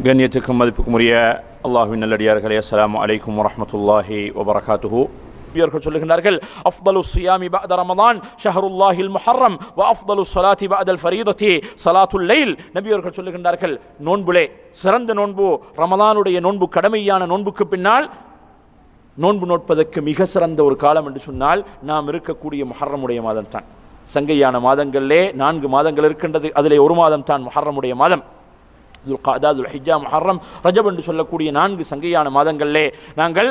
கண்ணியத்துக்கும் மதிப்புக்கும் உரிய அல்லாஹ்வின் நல்லடியார்களே, அஸ்ஸலாமு அலைக்கும் வரஹ்மத்துல்லாஹி வபரகாத்துஹு. நபியவர்கள் சொல்லுகின்றார்கள், அஃதலு ஸியாமி பஅத ரமதான் ஷஹருல்லாஹில் முஹர்ரம் வ அஃதலு ஸலாத்தி பஅதல் ஃபரீதத்தி ஸலாத்துல் லைல். நபியவர்கள் சொல்லுகின்றார்கள், நோன்புலே சிறந்த நோன்பு ரமதானுடைய நோன்பு, கடமையான நோன்புக்கு பின்னால் நோன்பு நோட்பதற்கு மிக சிறந்த ஒரு காலம் என்று சொன்னால் நாம் இருக்கக்கூடிய முஹர்ரமுடைய மாதம் தான். சங்கையான மாதங்களிலே 4 மாதங்கள் இருக்கின்றது. அதிலே ஒரு மாதம் தான் முஹர்ரமுடைய மாதம். துல்காதா, துல்ஹிஜ்ஜா, முஹர்ரம், ரஜப் என்று சொல்லக்கூடிய 4 சங்கையான மாதங்களிலே நாங்கள்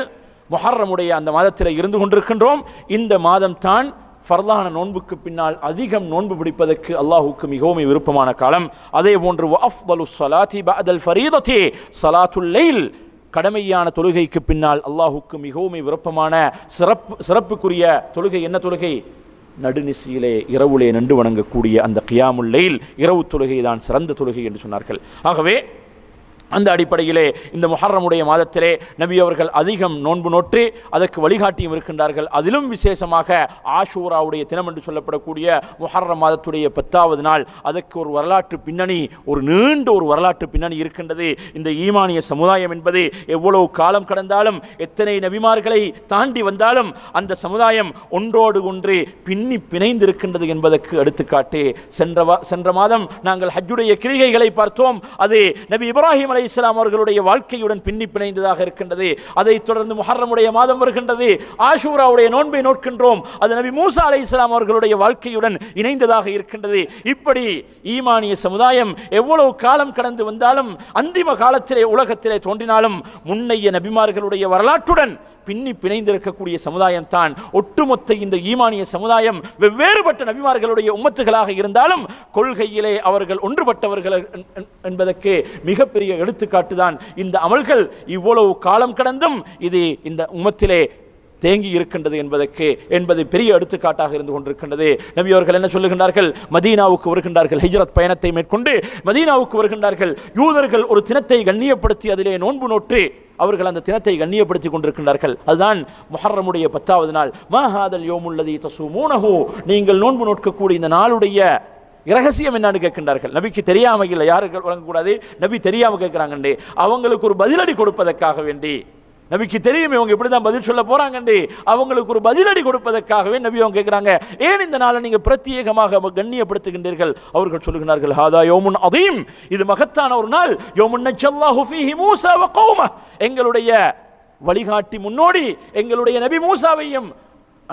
முஹர்ரமுடைய அந்த மாதத்தில் இருந்து கொண்டிருக்கின்றோம். இந்த மாதம் தான் ஃபர்லான நோன்புக்கு பின்னால் அதிகம் நோன்பு பிடிப்பதற்கு அல்லாஹுக்கு மிகவும் விருப்பமான காலம். அதே போன்று வஅஃதலு ஸலாத்தி பஅதல் ஃபரீதத்தி ஸலாத்துல் லைல், கடமையான தொழுகைக்கு பின்னால் அல்லாஹுக்கு மிகவும் விருப்பமான சிறப்புக்குரிய தொழுகை என்ன தொழுகை? நடுநிசியிலே இரவுலே நின்று வணங்கக்கூடிய அந்த கியாமுல் லைல் இரவு தொழுகை தான் சிறந்த தொழுகை என்று சொன்னார்கள். ஆகவே அந்த அடிப்படையிலே இந்த முஹர்ரமுடைய மாதத்திலே நபி அவர்கள் அதிகம் நோன்பு நோற்று அதற்கு வழிகாட்டியும் இருக்கின்றார்கள். அதிலும் விசேஷமாக ஆஷூராவுடைய தினம் என்று சொல்லப்படக்கூடிய முஹர்ரம் மாதத்துடைய 10வது நாள், அதற்கு ஒரு வரலாற்று பின்னணி, ஒரு நீண்ட ஒரு வரலாற்று பின்னணி இருக்கின்றது. இந்த ஈமானிய சமுதாயம் என்பது எவ்வளவு காலம் கடந்தாலும், எத்தனை நபிமார்களை தாண்டி வந்தாலும் அந்த சமுதாயம் ஒன்றோடு ஒன்று பின்னி பிணைந்திருக்கின்றது என்பதற்கு எடுத்துக்காட்டு. சென்ற மாதம் நாங்கள் ஹஜ்ஜுடைய கிரிகைகளை பார்த்தோம். அது நபி இப்ராஹிம் அலைஹிஸ்ஸலாம் அவர்களுடைய வாழ்க்கையுடன் பின்னி பிணைந்ததாக இருக்கின்றது. அதைத் தொடர்ந்து முஹர்ரமுடைய மாதம் வருகின்றது. ஆஷூராவுடைய நோன்பை நோக்கின்றோம். அது நபி மூசா அலைஹிஸ்ஸலாம் அவர்களுடைய வாழ்க்கையுடன் இணைந்ததாக இருக்கின்றது. இப்படி ஈமானிய சமுதாயம் எவ்வளவு காலம் கடந்து வந்தாலும், அந்திம காலத்திலே உலகத்திலே தோன்றினாலும், முன்னைய நபிமார்களுடைய வரலாற்றுடன் பின்னி பிணைந்திருக்கக்கூடிய சமுதாயம் தான் ஒட்டுமொத்த இந்த ஈமானிய சமுதாயம். வெவ்வேறுபட்ட நபிமார்களுடைய உம்மத்துகளாக இருந்தாலும் கொள்கையிலே அவர்கள் ஒன்றுபட்டவர்கள் என்பதற்கு மிகப்பெரிய எடுத்துக்காட்டு தான் இந்த அமல்கள். இவ்வளவு காலம் கடந்தும் இது இந்த உம்மத்திலே தேங்கி இருக்கின்றது என்பது பெரிய எடுத்துக்காட்டாக இருந்து கொண்டிருக்கின்றது. நபி அவர்கள் என்ன சொல்லுகின்றார்கள்? மதீனாவுக்கு வருகின்றார்கள். ஹிஜ்ரத் பயணத்தை மேற்கொண்டு மதீனாவுக்கு வருகின்றார்கள். யூதர்கள் ஒரு தினத்தை கண்ணியப்படுத்தி அதிலே நோன்பு நோற்று அவர்கள் அந்த தினத்தை கண்ணியப்படுத்தி கொண்டிருக்கின்றார்கள். அதுதான் முஹர்ரமுடைய 10வது நாள். மா ஹாதல் யௌமுல்லதி தஸூமூனஹு, நீங்கள் நோன்பு நோக்கக்கூடிய இந்த நாளுடைய இரகசியம் என்னன்னு கேட்கின்றார்கள். நபிக்கு தெரியாம இல்லை, யாருக்கு வழங்கக்கூடாது, நபி தெரியாம கேட்கிறாங்கண்டே, அவங்களுக்கு ஒரு பதிலடி கொடுப்பதற்காக வேண்டி, நபிக்கு தெரியும் இவங்க இப்படி தான் பதில் சொல்ல போறாங்கண்டே, அவங்களுக்கு ஒரு பதிலடி கொடுப்பதற்காகவே நபி அவங்க கேட்கிறாங்க, ஏன் இந்த நாளை நீங்க பிரத்யேகமாக கண்ணியப்படுத்துகின்றீர்கள்? அவர்கள் சொல்லுகிறார்கள், ஹாதா யௌமுன் அதீம், இது மகத்தான ஒரு நாள். யௌமுன் நஜ்ஜல்லாஹு ஃபீஹி மூஸா வ கௌமஹ், எங்களுடைய வழிகாட்டி முன்னோடி எங்களுடைய நபி மூசாவையும்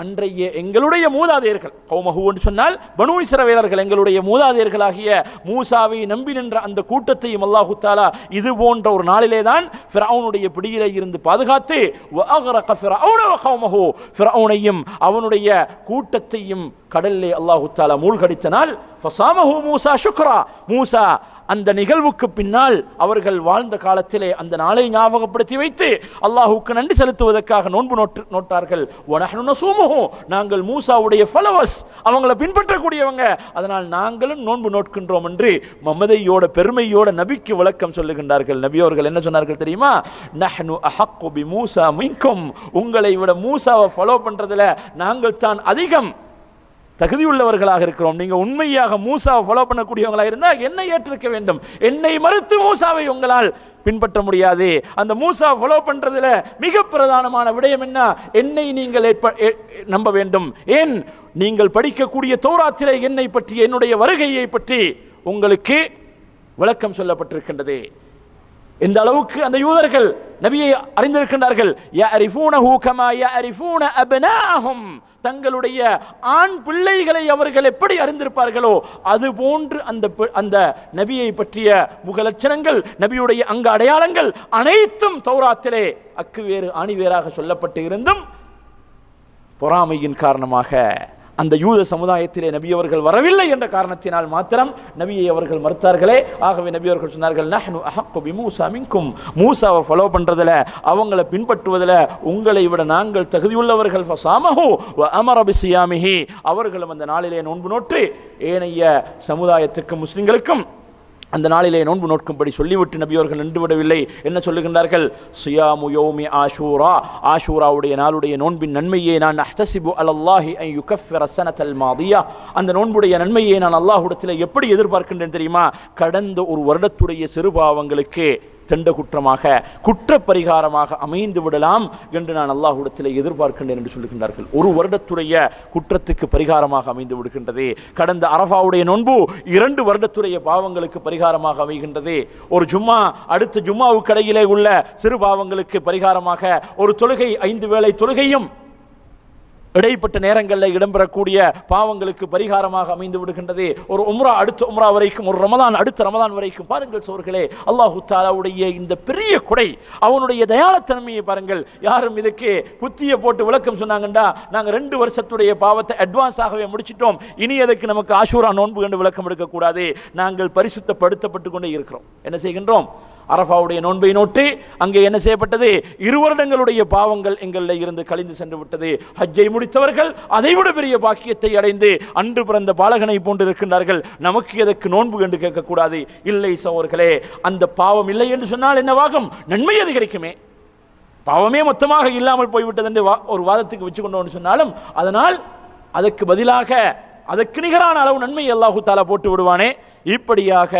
அன்றைய எங்களுடைய மூதாதையர்கள், கௌமஹு என்று சொன்னால் பனூ இஸ்ரவேலர்கள், எங்களுடைய மூதாதையர்களாகிய மூசாவை நம்பி நின்ற அந்த கூட்டத்தையும் அல்லாஹு தஆலா இது போன்ற ஒரு நாளிலே தான் ஃபிரௌனுடைய பிடியிலே இருந்து பாதுகாத்து வஅக்ரக ஃபிரௌன வ கௌமஹு, ஃபிரௌனையும் அவனுடைய கூட்டத்தையும் கடலிலே அல்லாஹு தஆலா மூழ்கடித்த நாள். ஃபஸாமஹு மூஸா ஷுக்ரா, மூஸா அந்த நிகழ்வுக்கு பின்னால் அவர்கள் வாழ்ந்த காலத்திலே அந்த நாளை ஞாபகப்படுத்தி வைத்து அல்லாஹுக்கு நன்றி செலுத்துவதற்காக நோன்பு நோட்டார்கள். வனஹ்னு நஸூமுஹு, நாங்கள் மூசாவுடைய ஃபாலோவர்ஸ், அவங்களை பின்பற்றக்கூடியவங்க, அதனால் நாங்களும் நோன்பு நோட்கின்றோம் என்று மமதையோட பெருமையோட நபிக்கு விளக்கம் சொல்லுகின்றார்கள். நபி அவர்கள் என்ன சொன்னார்கள் தெரியுமா? நஹ்னு அஹக்கு பி மூஸா மின்கும், உங்களை விட மூசாவை ஃபாலோ பண்றதுல நாங்கள் தான் அதிகம் தகுதியுள்ளவர்களாக இருக்கிறோம். நீங்க உண்மையாக மூசாவை ஃபாலோ பண்ணக்கூடியவங்களாக இருந்தால் என்னை ஏற்றிருக்க வேண்டும். என்னை மறுத்து மூசாவை உங்களால் பின்பற்ற முடியாது. அந்த மூசா ஃபாலோ பண்றதுல மிக பிரதானமான விடயம் என்ன? என்னை நீங்கள் நம்ப வேண்டும். ஏன்? நீங்கள் படிக்கக்கூடிய தௌராத்திலே என்னை பற்றி, என்னுடைய வருகையை பற்றி உங்களுக்கு விளக்கம் சொல்லப்பட்டிருக்கின்றது. இந்த அளவுக்கு அந்த யூதர்கள் நபியை அறிந்திருக்கின்றார்கள். யஅரிஃபூனஹு கமா யஅரிஃபூன அப்னாஅஹும், தங்களுடைய ஆண் பிள்ளைகளை அவர்கள் எப்படி அறிந்திருப்பார்களோ அது போன்று அந்த நபியை பற்றிய முகலட்சணங்கள், நபியுடைய அங்க அடையாளங்கள் அனைத்தும் தௌராத்திலே அக்குவேறு ஆணிவேராக சொல்லப்பட்டு இருந்தும் பொறாமையின் காரணமாக அந்த யூத சமுதாயத்திலே நபி அவர்கள் வரவில்லை என்ற காரணத்தினால் மாத்திரம் நபியை அவர்கள் மறுத்தார்களே. ஆகவே நபி அவர்கள் சொன்னார்கள், நஹ்னு அஹக்கு பி மூஸா மின்கும், மூசாவை ஃபாலோ பண்றதுல, அவங்களை பின்பற்றுவதில் உங்களை விட நாங்கள் தகுதியுள்ளவர்கள். ஃபஸாமஹு வ அமர பிஸியாமிஹி, அவர்களும் அந்த நாளிலே நோன்பு நோற்று ஏனைய சமுதாயத்துக்கும் முஸ்லிம்களுக்கும் அந்த நாளிலே நோன்பு நோக்கும்படி சொல்லிவிட்டு நபி அவர்கள் நின்று விடவில்லை. என்ன சொல்லுகின்றார்கள்? சியாமு யௌமி ஆஷூரா, ஆஷூராவுடைய நாளுடைய நோன்பின் நன்மையை நான் அஹ்தஸிபு அலல்லாஹி அன் யுகஃபிர ஸனத்தல் மாதியா, அந்த நோன்புடைய நன்மையை நான் அல்லாஹ்விடத்தில் எப்படி எதிர்பார்க்கின்றேன் தெரியுமா? கடந்த ஒரு வருடத்துடைய சிறுபாவங்களுக்கு தண்ட குற்றமாக குற்ற பரிகாரமாக அமைந்து விடலாம் என்று நான் அல்லாஹ்விடத்தில் எதிர்பார்க்கின்றேன் என்று சொல்லுகின்றார்கள். ஒரு வருடத்துடைய குற்றத்துக்கு பரிகாரமாக அமைந்து விடுகின்றது. கடந்த அரஃபாவுடைய நோன்பு 2 வருடத்துடைய பாவங்களுக்கு பரிகாரமாக அமைகின்றது. ஒரு ஜும்மா அடுத்த ஜும்மாவுக்கு இடையிலே உள்ள சிறு பாவங்களுக்கு பரிகாரமாக ஒரு தொழுகை 5 வேளை தொழுகையும் இடைப்பட்ட நேரங்களில் இடம்பெறக்கூடிய பாவங்களுக்கு பரிகாரமாக அமைந்து விடுகின்றது. ஒரு உம்ரா அடுத்த உம்ரா வரைக்கும், ஒரு ரமதான் அடுத்த ரமதான் வரைக்கும். பாருங்கள் சோர்களே, அல்லாஹு தஆலாவுடைய இந்த பெரிய கொடை, அவனுடைய தயாளத்தன்மையை பாருங்கள். யாரும் இதுக்கு புத்தியை போட்டு விளக்கம் சொன்னாங்கண்டா நாங்கள் 2 வருஷத்துடைய பாவத்தை அட்வான்ஸாகவே முடிச்சிட்டோம், இனி எதுக்கு நமக்கு ஆஷூரா நோன்பு என்று விளக்கம் எடுக்கக்கூடாது. நாங்கள் பரிசுத்தப்படுத்தப்பட்டு கொண்டே இருக்கிறோம். என்ன செய்கின்றோம்? அரஃபாவுடைய நோன்பை நோட்டு அங்கே என்ன செய்யப்பட்டது? 2 வருடங்களுடைய பாவங்கள் எங்களில் இருந்து கழிந்து சென்று விட்டது. ஹஜ்ஜை முடித்தவர்கள் அதைவிட பெரிய பாக்கியத்தை அடைந்து அன்று பிறந்த பாலகனை போன்று இருக்கின்றார்கள். நமக்கு எதற்கு நோன்பு என்று கேட்கக்கூடாது? இல்லை சகோதரர்களே, அந்த பாவம் இல்லை என்று சொன்னால் என்னவாகும்? நன்மை அதிகரிக்குமே. பாவமே மொத்தமாக இல்லாமல் போய்விட்டது என்று ஒரு வாதத்துக்கு வச்சு கொண்டோன்னு சொன்னாலும் அதனால் அதற்கு பதிலாக அதற்கு நிகரான அளவு நன்மை அல்லாஹு தஆலா போட்டு விடுவானே. இப்படியாக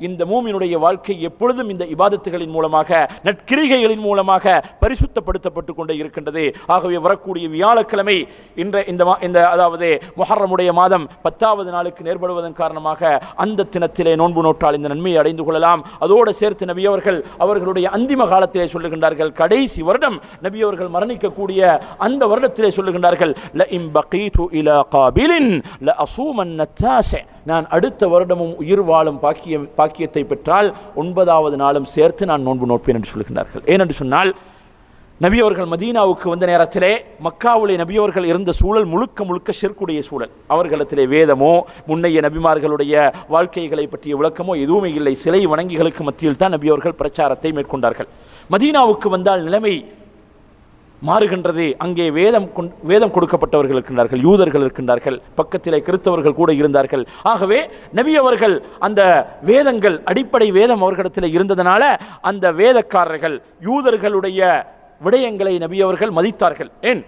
இந்த மூமினுடைய வாழ்க்கை எப்பொழுதும் இந்த இபாதத்துகளின் மூலமாக நற்கிரிகைகளின் மூலமாக பரிசுத்தப்படுத்தப்பட்டு கொண்டே இருக்கின்றது. ஆகவே வரக்கூடிய வியாழக்கிழமை இந்த அதாவது முஹர்ரமுடைய மாதம் 10வது நாளுக்கு நேர்படுவதன் காரணமாக அந்த தினத்திலே நோன்பு நோற்றால் இந்த நன்மையை அடைந்து கொள்ளலாம். அதோடு சேர்த்து நபி அவர்கள் அவர்களுடைய அந்திம காலத்திலே சொல்லுகின்றார்கள், கடைசி வருடம் நபி அவர்கள் மரணிக்கக்கூடிய அந்த வருடத்திலே சொல்லுகின்றார்கள், ல இம் பகீது இலா காபிலின் ல அஸூமன்ன தாஸி, நான் அடுத்த வருடமும் உயிர் வாழும் பாக்கியத்தை பெற்றால் 9வது நாளும் சேர்த்து நான் நோன்பு நோட்பேன் என்று சொல்லுகின்றார்கள். ஏனென்று சொன்னால் நபி அவர்கள் மதீனாவுக்கு வந்த நேரத்திலே மக்காவிலே நபி அவர்கள் இருந்த சூழல் முழுக்க ஷிர்க்குடைய சூழல். அவர்களிடத்திலே வேதமோ முன்னைய நபிமார்களுடைய வாழ்க்கைகளை பற்றிய விளக்கமோ எதுவுமே இல்லை. சிலை வணங்கிகளுக்கு மத்தியில் தான் நபி அவர்கள் பிரச்சாரத்தை மேற்கொண்டார்கள். மதீனாவுக்கு வந்தால் நிலைமை மாறுகின்றது. அங்கே வேதம் கொடுக்கப்பட்டவர்கள் இருக்கின்றார்கள், யூதர்கள் இருக்கின்றார்கள், பக்கத்திலே கிறிஸ்தவர்கள் கூட இருந்தார்கள். ஆகவே நபி அவர்கள் அந்த வேதங்கள் அடிப்படை வேதம் அவர்களிடத்தில் இருந்ததனால அந்த வேதக்காரர்கள் யூதர்களுடைய விடயங்களை நபி அவர்கள் மதித்தார்கள். ஏன்?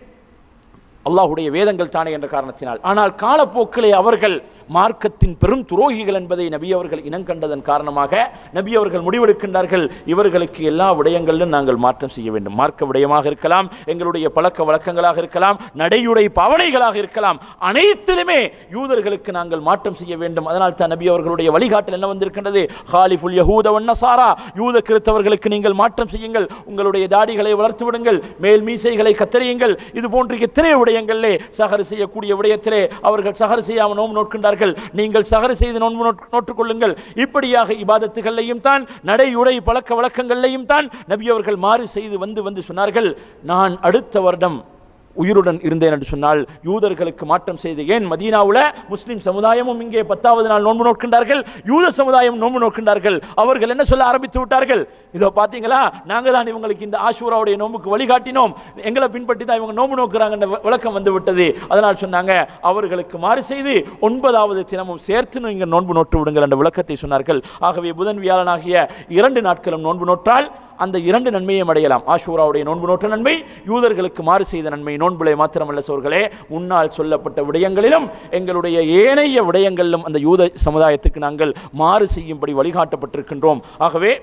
அல்லாஹுடைய வேதங்கள் தானே என்ற காரணத்தினால். ஆனால் காலப்போக்கிலே அவர்கள் மார்க்கத்தின் பெரும் துரோகிகள் என்பதை நபி அவர்கள் இனங்கண்டதன் காரணமாக நபி அவர்கள் முடிவெடுக்கின்றார்கள், இவர்களுக்கு எல்லா விடயங்களிலும் நாங்கள் மாற்றம் செய்ய வேண்டும். மார்க்க விடயமாக இருக்கலாம், எங்களுடைய பழக்க வழக்கங்களாக இருக்கலாம், நடையுடை பாவனைகளாக இருக்கலாம், அனைத்திலுமே யூதர்களுக்கு நாங்கள் மாற்றம் செய்ய வேண்டும். அதனால் தான் நபி அவர்களுடைய வழிகாட்டல் என்ன வந்திருக்கின்றது? ஹாலிஃபுல் யஹூத வன்னசாரா, யூத கிறிஸ்தவர்களுக்கு நீங்கள் மாற்றம் செய்யுங்கள், உங்களுடைய தாடிகளை வளர்த்து விடுங்கள், மேல் மீசைகளை கத்தறியுங்கள். இது போன்ற எத்தனை விடயங்களிலே சஹர் செய்யக்கூடிய விடயத்திலே அவர்கள் சஹர் செய்யாமல் நோன்பு நோட்கின்றார்கள். நீங்கள் சஹர் செய்து நோன்பு நோற்றுக் கொள்ளுங்கள். இப்படியாக இபாதத்துகளையும் தான் நடையுடை பழக்க வழக்கங்களையும் தான் நபி அவர்கள் மாறு செய்து வந்து சொன்னார்கள், நான் அடுத்த வருடம் உயிருடன் இருந்தேன் என்று சொன்னால் யூதர்களுக்கு மாற்றம் செய்து. ஏன்? மதீனாவுல முஸ்லிம் சமுதாயமும் இங்கே 10வது நாள் நோன்பு நோக்கின்றார்கள், யூத சமுதாயம் நோன்பு நோக்கின்றார்கள். அவர்கள் என்ன சொல்ல ஆரம்பித்து விட்டார்கள்? இதோ பார்த்தீங்களா, நாங்கள் தான் இவங்களுக்கு இந்த ஆஷூராவுடைய நோன்புக்கு வழிகாட்டினோம், எங்களை பின்பற்றி தான் இவங்க நோன்பு நோக்குறாங்க என்ற விளக்கம் வந்து விட்டது. அதனால் சொன்னாங்க, அவர்களுக்கு மாறு செய்து 9வது தினமும் சேர்த்து நீங்கள் நோன்பு நோட்டு விடுங்கள் என்ற விளக்கத்தை சொன்னார்கள். ஆகவே புதன் வியாழனாகிய 2 நாட்களும் நோன்பு நோற்றால் அந்த 2 நன்மையும் அடையலாம். ஆஷூராவுடைய நோன்பு நோற்ற நன்மை, யூதர்களுக்கு மாறு செய்த நன்மை. நோன்புலே மாத்திரமல்ல சோர்களே, முன்னால் சொல்லப்பட்ட விடயங்களிலும் எங்களுடைய ஏனைய விடயங்களிலும் அந்த யூத சமுதாயத்துக்கு நாங்கள் மாறு செய்யும்படி வழிகாட்டப்பட்டிருக்கின்றோம். ஆகவே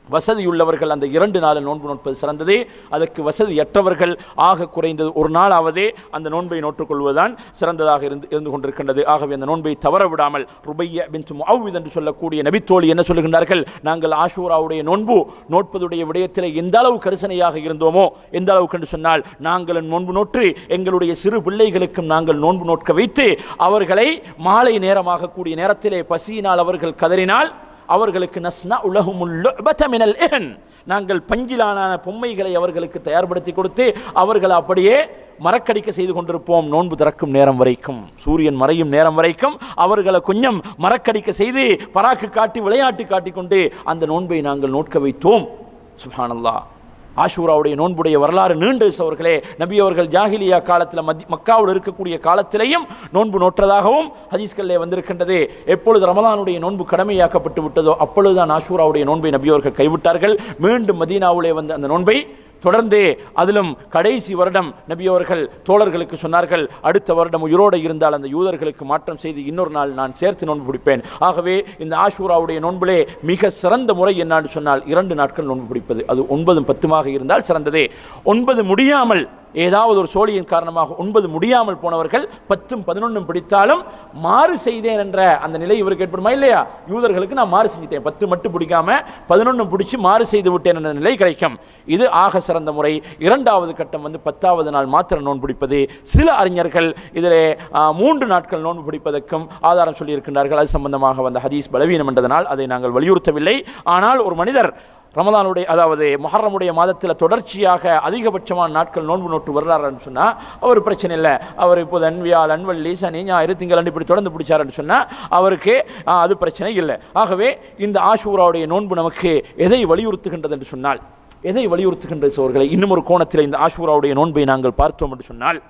வசதியுள்ளவர்கள் அந்த 2 நாள் நோன்பு நோட்பது சிறந்தது. அதற்கு வசதியற்றவர்கள் ஆக குறைந்தது ஒரு நாளாவதே அந்த நோன்பை நோற்றுக்கொள்வதுதான் சிறந்ததாக இருந்து கொண்டிருக்கின்றது. ஆகவே அந்த நோன்பை தவற விடாமல் ருபைய்யா பின்த் முஅவ்வித் என்று சொல்லக்கூடிய நபித்தோழி என்ன சொல்லுகின்றார்கள்? நாங்கள் ஆஷூராவுடைய நோன்பு நோட்பதுடைய விடயத்தில் எந்த அளவு கரிசனையாக இருந்தோமோ, எந்த அளவுக்கு என்று சொன்னால் நாங்கள் நோன்பு நோற்று எங்களுடைய சிறு பிள்ளைகளுக்கும் நாங்கள் நோன்பு நோட்க வைத்து அவர்களை மாலை நேரமாக கூடிய நேரத்திலே பசியினால் அவர்கள் கதறினால் அவர்களுக்கு நஸ்னா உலகுமுல் லுஅபத மினல் இஹன், நாங்கள் பஞ்சிலான பொம்மைகளை அவர்களுக்கு தயார்படுத்தி கொடுத்து அவர்கள் அப்படியே மரக்கடிக்க செய்து கொண்டிருப்போம். நோன்பு திறக்கும் நேரம் வரைக்கும், சூரியன் மறையும் நேரம் வரைக்கும் அவர்களை கொஞ்சம் மரக்கடிக்க செய்து பராக்கு காட்டி விளையாட்டு காட்டிக்கொண்டு அந்த நோன்பை நாங்கள் நோட்க வைத்தோம். சுப்ஹானல்லாஹ். ஆஷூராவுடைய நோன்புடைய வரலாறு நீண்டு சகோதரர்களே. நபி அவர்கள் ஜாஹிலியா காலத்தில் மக்காவில் இருக்கக்கூடிய காலத்திலேயும் நோன்பு நோற்றதாகவும் ஹதீஸ்களிலே வந்திருக்கின்றது. எப்பொழுது ரமலானுடைய நோன்பு கடமையாக்கப்பட்டு விட்டதோ அப்பொழுதுதான் ஆஷூராவுடைய நோன்பை நபி அவர்கள் கைவிட்டார்கள். மீண்டும் மதீனாவிலே வந்து அந்த நோன்பை தொடர்ந்து அதிலும் கடைசி வருடம் நபி அவர்கள் தோழர்களுக்கு சொன்னார்கள், அடுத்த வருடம் உயிரோடு இருந்தால் அந்த யூதர்களுக்கு மாற்றம் செய்து இன்னொரு நாள் நான் சேர்த்து நோன்பு பிடிப்பேன். ஆகவே இந்த ஆஷூராவுடைய நோன்பிலே மிக சிறந்த முறை என்னான்னு சொன்னால் 2 நாட்கள் நோன்பு பிடிப்பது. அது 9, 10 இருந்தால் சிறந்ததே. 9 முடியாமல் ஏதாவது ஒரு சோழியின் காரணமாக 9 முடியாமல் போனவர்கள் 10, 11 பிடித்தாலும் மாறு செய்தேன் என்ற அந்த நிலை இவருக்கு ஏற்படுமா இல்லையா? யூதர்களுக்கு நான் மாறு செஞ்சிட்டேன், 10 மட்டும் பிடிக்காம 11 பிடிச்சி மாறு செய்து விட்டேன் என்ற நிலை கிடைக்கும். இது ஆக சிறந்த முறை. 2வது கட்டம் வந்து 10வது நாள் மாத்திரம் நோன்பு பிடிப்பது. சில அறிஞர்கள் இதிலே 3 நாட்கள் நோன்பு பிடிப்பதற்கும் ஆதாரம் சொல்லியிருக்கின்றார்கள். அது சம்பந்தமாக வந்த ஹதீஸ் பலவீனம் என்றதனால் அதை நாங்கள் வலியுறுத்தவில்லை. ஆனால் ஒரு மனிதர் ரமலானுடைய அதாவது முஹர்ரமுடைய மாதத்தில் தொடர்ச்சியாக அதிகபட்சமான நாட்கள் நோன்பு நோட்டு வர்றாருன்னு சொன்னால் அவர் பிரச்சனை இல்லை. அவர் இப்போது அன்வியால் அன்வள்ளி சனி ஞாயிறு திங்கள் இப்படி தொடர்ந்து பிடிச்சாருன்னு சொன்னால் அவருக்கு அது பிரச்சனை இல்லை. ஆகவே இந்த ஆஷூராவுடைய நோன்பு நமக்கு எதை வலியுறுத்துகின்றது என்று சொன்னால், எதை வலியுறுத்துகின்றது சோர்களே? இன்னும் ஒரு கோணத்தில் இந்த ஆஷூராவுடைய நோன்பை நாங்கள் பார்த்தோம் என்று சொன்னால்,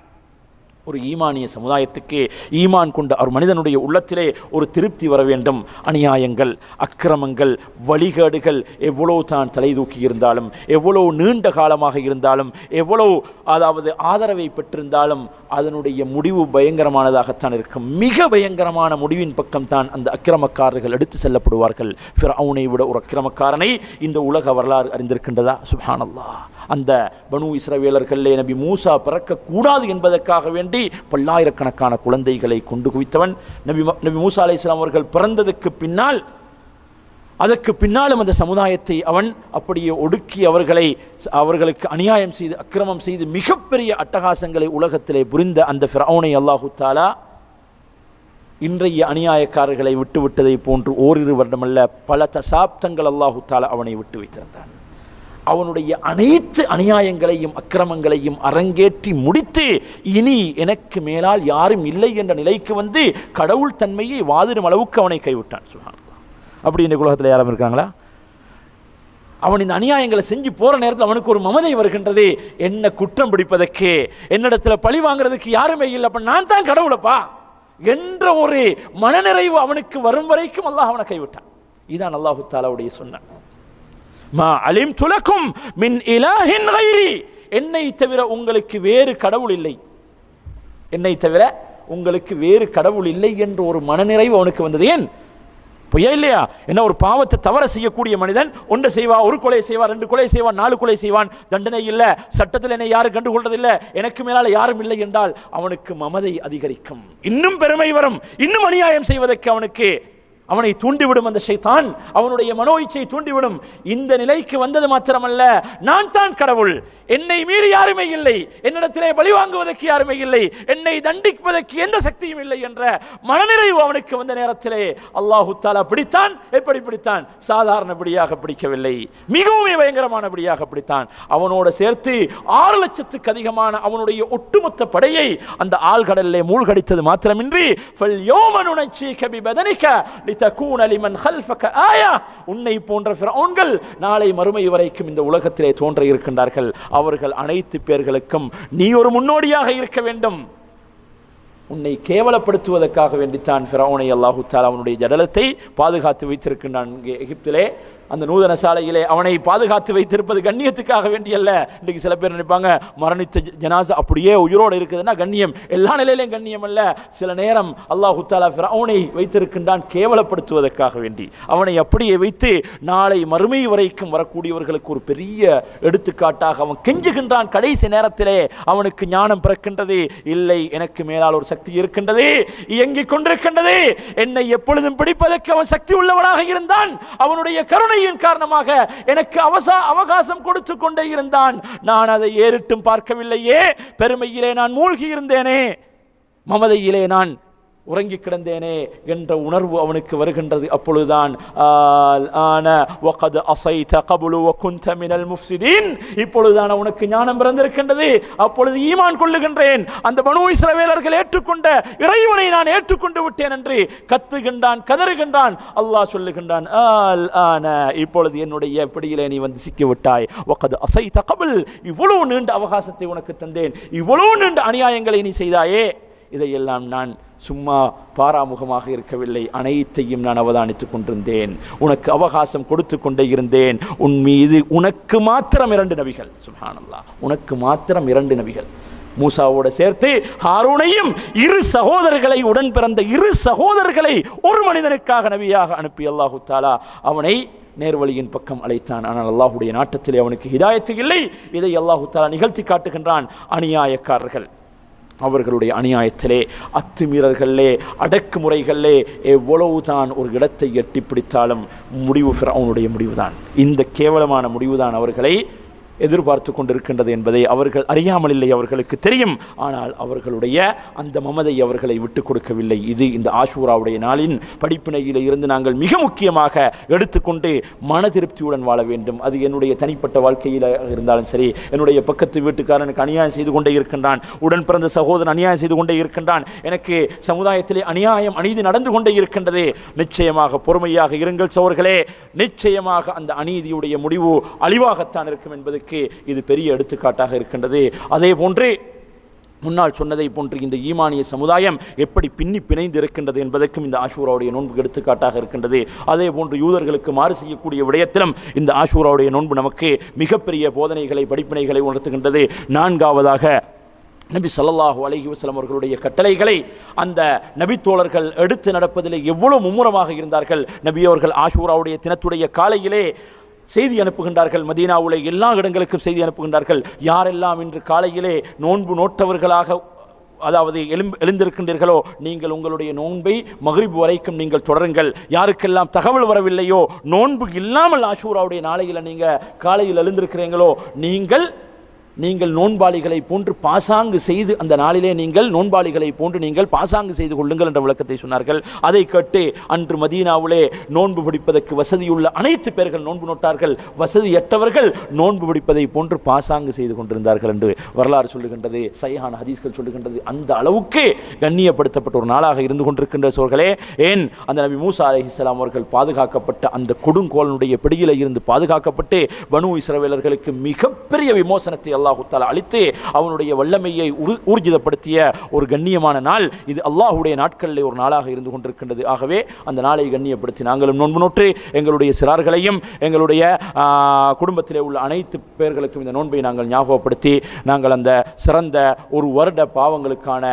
ஒரு ஈமானிய சமுதாயத்துக்கு ஈமான் கொண்ட ஒரு மனிதனுடைய உள்ளத்திலே ஒரு திருப்தி வர வேண்டும். அநியாயங்கள், அக்கிரமங்கள், வழிகேடுகள் எவ்வளவு தான் தலை தூக்கி இருந்தாலும், எவ்வளவு நீண்ட காலமாக இருந்தாலும், எவ்வளவு அதாவது ஆதரவை பெற்றிருந்தாலும் அதனுடைய முடிவு பயங்கரமானதாகத்தான் இருக்கும். மிக பயங்கரமான முடிவின் பக்கம் தான் அந்த அக்கிரமக்காரர்கள் எடுத்து செல்லப்படுவார்கள். ஃபிரௌனை விட ஒரு அக்கிரமக்காரனை இந்த உலக வரலாறு அறிந்திருக்கின்றதா? சுப்ஹானல்லாஹ். அந்த பனு இஸ்ரவேலர்களே நபி மூசா பிறக்கக்கூடாது என்பதற்காக வேண்டி பல்லாயிரக்கணக்கான குழந்தைகளை கொண்டு குவித்தவன். நபி மூசா அலைஹிஸ்ஸலாம் அவர்கள் பிறந்ததுக்கு பின்னால் அதற்கு பின்னாலும் அந்த சமுதாயத்தை அவன் அப்படியே ஒடுக்கி அவர்களுக்கு அநியாயம் செய்து அக்கிரமம் செய்து மிகப்பெரிய அட்டகாசங்களை உலகத்திலே புரிந்த அந்த ஃபிரௌனை அல்லாஹு தஆலா இன்றைய அநியாயக்காரர்களை விட்டுவிட்டதை போன்று ஓரிரு வருடமல்ல பல தசாப்தங்கள் அல்லாஹு தஆலா அவனை விட்டு வைத்திருந்தான். அவனுடைய அனைத்து அநியாயங்களையும் அக்கிரமங்களையும் அரங்கேற்றி முடித்து இனி எனக்கு மேலால் யாரும் இல்லை என்ற நிலைக்கு வந்து கடவுள் தன்மையை வாதிடும் அளவுக்கு அவனை கைவிட்டான். சுப்ஹானல்லாஹ். அப்படி இந்த உலகத்தில் யாரும் இருக்காங்களா? அவன் இந்த அநியாயங்களை செஞ்சு போற நேரத்தில் அவனுக்கு ஒரு மமதை வருகின்றது. என்ன குற்றம் பிடிப்பதற்கு, என்னிடத்தில் பழி வாங்குறதுக்கு யாருமே இல்லை, அப்ப நான் தான் கடவுளப்பா என்ற ஒரு மனநிறைவு அவனுக்கு வரும் வரைக்கும் அல்லாஹ் அவனை கைவிட்டான். இதான் அல்லாஹு தஆலாவுடைய சுன்னத். மா அலிம்து லக்கும் மின் இலாஹின் கைரி, என்னை தவிர உங்களுக்கு வேறு கடவுள் இல்லை, என்னை தவிர உங்களுக்கு வேறு கடவுள் இல்லை என்ற ஒரு மனநிறைவு அவனுக்கு வந்தது. ஏன் பொய்யா இல்லையா? என்ன ஒரு பாவத்தை தவற செய்யக்கூடிய மனிதன் ஒன்றை செய்வான், ஒரு கொலை செய்வான், 2 கொலை செய்வான், 4 கொலை செய்வான், தண்டனை இல்லை, சட்டத்தில் என்னை யாரும் கண்டுகொள்றதில்லை, எனக்கு மேலால் யாரும் இல்லை என்றால் அவனுக்கு மமதை அதிகரிக்கும், இன்னும் பெருமை வரும், இன்னும் அநியாயம் செய்வதற்கு அவனை தூண்டிவிடும் அந்த ஷைத்தான், அவனுடைய மனோ இச்சை தூண்டிவிடும். இந்த நிலைக்கு வந்தது மாத்திரமல்ல, நான் தான் கடவுள், என்னை மீறி யாருமே இல்லை, என்னிடத்திலே பழி வாங்குவதற்கு யாருமே இல்லை, என்னை தண்டிப்பதற்கு எந்த சக்தியும் இல்லை என்ற மனநிறைவு அவனுக்கு வந்த நேரத்திலே அல்லாஹு தஆலா பிடித்தான். எப்படி பிடித்தான்? சாதாரணபடியாக பிடிக்கவில்லை, மிகவும் பயங்கரமானபடியாக பிடித்தான். அவனோடு சேர்த்து 6 லட்சத்துக்கு அதிகமான அவனுடைய ஒட்டுமொத்த படையை அந்த ஆழ்கடலிலே மூழ்கடித்தது மாத்திரமின்றி உன்னை போன்ற ஃபிரௌன்கள் நாளை மறுமை வரைக்கும் இந்த உலகத்திலே தோன்ற இருக்கின்றார்கள். அவர்கள் அனைத்து பேர்களுக்கும் நீ ஒரு முன்னோடியாக இருக்க வேண்டும். உன்னை கேவலப்படுத்துவதற்காக வேண்டித்தான் ஃபிரௌனை அல்லாஹு தஆலா அவனுடைய ஜடலத்தை பாதுகாத்து வைத்திருக்கின்றான். எகிப்திலே அந்த நூதன சாலையிலே அவனை பாதுகாத்து வைத்திருப்பது கண்ணியத்துக்காக வேண்டியல்ல. இன்றைக்கு சில பேர் நினைப்பாங்க மரணித்த ஜனாஸா அப்படியே உயிரோடு இருக்குதுன்னா கண்ணியம். எல்லா நிலையிலும் கண்ணியம் அல்ல. சில நேரம் அல்லாஹு தஆலா ஃபிரௌனை வைத்திருக்கின்றான் கேவலப்படுத்துவதற்காக வேண்டி. அவனை அப்படியே வைத்து நாளை மறுமை வரைக்கும் வரக்கூடியவர்களுக்கு ஒரு பெரிய எடுத்துக்காட்டாக அவன் கெஞ்சுகின்றான். கடைசி நேரத்திலே அவனுக்கு ஞானம் பிறக்கின்றது. இல்லை, எனக்கு மேலால் ஒரு சக்தி இருக்கின்றது, இயங்கிக் கொண்டிருக்கின்றது, என்னை எப்பொழுதும் பிடிப்பதற்கு அவன் சக்தி உள்ளவனாக இருந்தான். அவனுடைய கருணை காரணமாக எனக்கு அவகாசம் கொடுத்து கொண்டே இருந்தான். நான் அதை ஏறிட்டும் பார்க்கவில்லையே, பெருமையிலே நான் மூழ்கி இருந்தேனே, மமதையிலே நான் உறங்கி கிடந்தேனே என்ற உணர்வு அவனுக்கு வருகின்றது. அப்பொழுதுதான் இப்பொழுதுதான் அவனுக்கு ஞானம் பிறந்திருக்கின்றது. அப்பொழுது ஈமான் கொள்ளுகின்றேன், அந்த பனூ இஸ்ரவேலர்கள் ஏற்றுக்கொண்ட இறைவனை நான் ஏற்றுக்கொண்டு விட்டேன் என்று கத்துகின்றான், கதறுகின்றான். அல்லாஹ் சொல்லுகின்றான், இப்பொழுது என்னுடைய பிடியிலே நீ வந்து சிக்கிவிட்டாய். இவ்வளவு நீண்ட அவகாசத்தை உனக்கு தந்தேன், இவ்வளவு நீண்ட அநியாயங்களை நீ செய்தாயே, இதையெல்லாம் நான் சும்மா பாராமுகமாக இருக்கவில்லை, அனைத்தையும் நான் அவதானித்துக் கொண்டிருந்தேன், உனக்கு அவகாசம் கொடுத்து கொண்டே இருந்தேன். உன் மீது உனக்கு மாத்திரம் 2 நபிகள், சுப்ஹானல்லாஹ், உனக்கு மாத்திரம் 2 நபிகள், மூசாவோடு சேர்த்து ஹாரூனையும் 2 சகோதரர்களை, உடன் பிறந்த 2 சகோதரர்களை ஒரு மனிதனுக்காக நபியாக அனுப்பி அல்லாஹு தஆலா அவனை நேர்வழியின் பக்கம் அழைத்தான். ஆனால் அல்லாஹுடைய நாட்டத்திலே அவனுக்கு ஹிதாயத்து இல்லை. இதை அல்லாஹு தஆலா நிகழ்த்தி காட்டுகின்றான். அநியாயக்காரர்கள் அவர்களுடைய அநியாயத்திலே, அத்துமீறல்களே, அடக்குமுறைகளிலே எவ்வளவுதான் ஒரு இடத்தை எட்டி பிடித்தாலும் முடிவு ஃபிரௌனுடைய முடிவுதான், இந்த கேவலமான முடிவுதான் அவர்களை எதிர்பார்த்து கொண்டிருக்கின்றது என்பதை அவர்கள் அறியாமல் இல்லை, அவர்களுக்கு தெரியும். ஆனால் அவர்களுடைய அந்த மமதை அவர்களை விட்டுக் கொடுக்கவில்லை. இது இந்த ஆஷூராவுடைய நாளின் படிப்பினையில் இருந்து நாங்கள் மிக முக்கியமாக எடுத்துக்கொண்டு மன திருப்தியுடன் வாழ வேண்டும். அது என்னுடைய தனிப்பட்ட வாழ்க்கையில் இருந்தாலும் சரி, என்னுடைய பக்கத்து வீட்டுக்காரனுக்கு அநியாயம் செய்து கொண்டே இருக்கின்றான், உடன் பிறந்த சகோதரன் அநியாயம் செய்து கொண்டே இருக்கின்றான், எனக்கு சமுதாயத்திலே அநீதி நடந்து கொண்டே இருக்கின்றது. நிச்சயமாக பொறுமையாக இருங்கள் சகோதரர்களே, நிச்சயமாக அந்த அநீதியுடைய முடிவு அழிவாகத்தான் இருக்கும் என்பதற்கு இது பெரிய எடுத்துக்காட்டாக இருக்கின்றது. அதே போன்று முன்னால் சொன்னதை போன்று இந்த ஈமானிய சமுதாயம் எப்படி பின்னி பிணைந்து இருக்கின்றது என்பதற்கும் இந்த ஆஷூராவுடைய நோன்பு எடுத்துக்காட்டாக இருக்கின்றது. அதே போன்று யூதர்களுக்கு மாறு செய்யக்கூடிய விடயத்திலும் இந்த ஆஷூராவுடைய நோன்பு நமக்கு மிகப்பெரிய போதனைகளை, படிப்பினைகளை உணர்த்துகின்றது. 4ஆவதாக நபி ஸல்லல்லாஹு அலைஹி வஸல்லம் அவர்களுடைய கட்டளைகளை அந்த நபித்தோழர்கள் எடுத்து நடப்பதில் எவ்வளவு மும்முரமாக இருந்தார்கள். நபி அவர்கள் ஆஷூராவுடைய தினத்துடைய காலையிலே செய்தி அனுப்புகின்றார்கள், மதீனாவுல எல்லா இடங்களுக்கும் செய்தி அனுப்புகின்றார்கள். யாரெல்லாம் இன்று காலையிலே நோன்பு நோட்டவர்களாக அதாவது எழுந்திருக்கின்றீர்களோ நீங்கள் உங்களுடைய நோன்பை மக்ரிப் வரைக்கும் நீங்கள் தொடருங்கள். யாருக்கெல்லாம் தகவல் வரவில்லையோ, நோன்பு இல்லாமல் ஆஷூராவுடைய நாளையில் நீங்கள் காலையில் எழுந்திருக்கிறீங்களோ, நீங்கள் நோன்பாளிகளை போன்று பாசாங்கு செய்து அந்த நாளிலே நீங்கள் நோன்பாளிகளை போன்று நீங்கள் பாசாங்கு செய்து கொள்ளுங்கள் என்ற விளக்கத்தை சொன்னார்கள். அதை கேட்டு அன்று மதீனாவிலே நோன்பு பிடிப்பதற்கு வசதியுள்ள அனைத்து பேர்கள் நோன்பு நோட்டார்கள், வசதியற்றவர்கள் நோன்பு பிடிப்பதை போன்று பாசாங்கு செய்து கொண்டிருந்தார்கள் என்று வரலாறு சொல்லுகின்றது, சஹீஹான ஹதீஸ்கள் சொல்லுகின்றது. அந்த அளவுக்கு கண்ணியப்படுத்தப்பட்ட ஒரு நாளாக இருந்து கொண்டிருக்கின்ற சோர்களே. ஏன் அந்த நபி மூசா அலைஹிஸ்ஸலாம் அவர்கள் பாதுகாக்கப்பட்ட அந்த கொடுங்கோலனுடைய பிடியில இருந்து பாதுகாக்கப்பட்டு பனூ இஸ்ரவேலர்களுக்கு மிகப்பெரிய விமோசனத்தை அல்லாஹ் அளித்து அவனுடைய வல்லமையை ஊர்ஜிதப்படுத்திய ஒரு கண்ணியமான நாள் இது. அல்லாஹுடைய நாட்களில் ஒரு நாளாக இருந்து கொண்டிருக்கின்றது. ஆகவே அந்த நாளை கண்ணியப்படுத்தி நாங்களும் நோன்பு நோற்று எங்களுடைய சிறார்களையும் எங்களுடைய குடும்பத்திலே உள்ள அனைத்து பேர்களுக்கும் இந்த நோன்பை நாங்கள் ஞாபகப்படுத்தி நாங்கள் அந்த சிறந்த ஒரு வருட பாவங்களுக்கான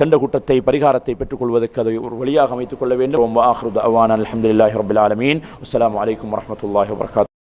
தண்டகுட்டத்தை, பரிகாரத்தை பெற்றுக்கொள்வதற்கு அதை ஒரு வழியாக அமைத்துக் கொள்ள வேண்டும். அல்ஹம்துலில்லாஹி ரப்பில் ஆலமீன். அஸ்ஸலாமு அலைக்கும் வரஹ்மத்துல்லாஹி வபரகாத்துஹு.